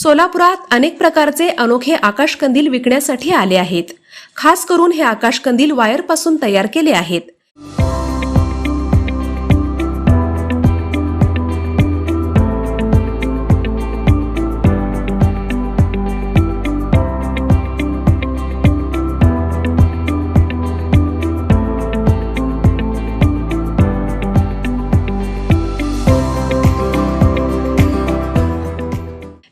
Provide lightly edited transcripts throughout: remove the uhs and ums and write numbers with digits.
सोलापुरात अनेक प्रकारचे अनोखे आकाशकंदील विकण्यासाठी आले आहेत। खास करून हे आकाशकंदील वायरपासून तयार केले आहेत।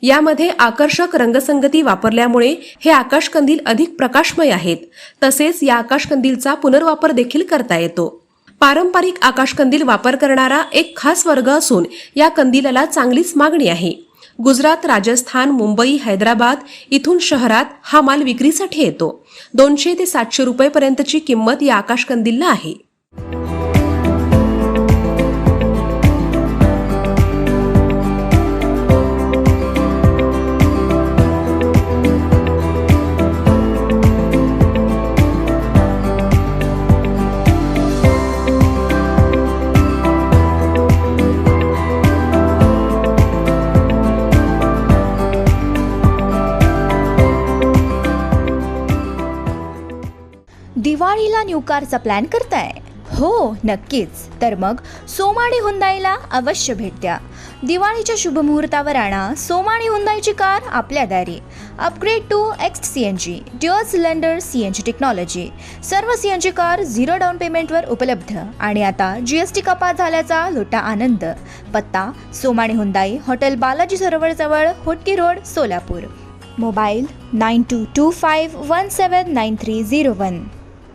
यामध्ये आकर्षक रंगसंगती वापरल्यामुळे हे आकाशकंदील अधिक प्रकाशमय आहेत। तसेच या आकाशकंदीलचा पुनर्वापर देखील करता येतो। पारंपरिक आकाशकंदील वापर करणारा एक खास वर्ग असून या कंदिलाला चांगलीच मागणी आहे। गुजरात, राजस्थान, मुंबई, हैदराबाद इथून शहरात हा माल विक्रीसाठी येतो। 200 ते 700 रुपये पर्यंतची किंमत या आकाशकंदीलला आहे। दिवाळीला न्यू कारचा प्लॅन करताय? हो, नक्कीच। तर मग सोमाणी हुंदाईला अवश्य भेट द्या। दिवाळीच्या शुभ मुहूर्तावर आणा सोमाणी हुंदाईची कार आपल्या दारी। Upgrade to X CNG dual cylinder CNG technology. सर्व CNG कार 0 डाऊन पेमेंटवर उपलब्ध आणि आता GST कपात झाल्याचा लुटा आनंद। पत्ता सोमाणी हुंदाई, हॉटेल बालाजी सरोवर जवळ, होटकी रोड, सोलापूर। मोबाईल 9225179301।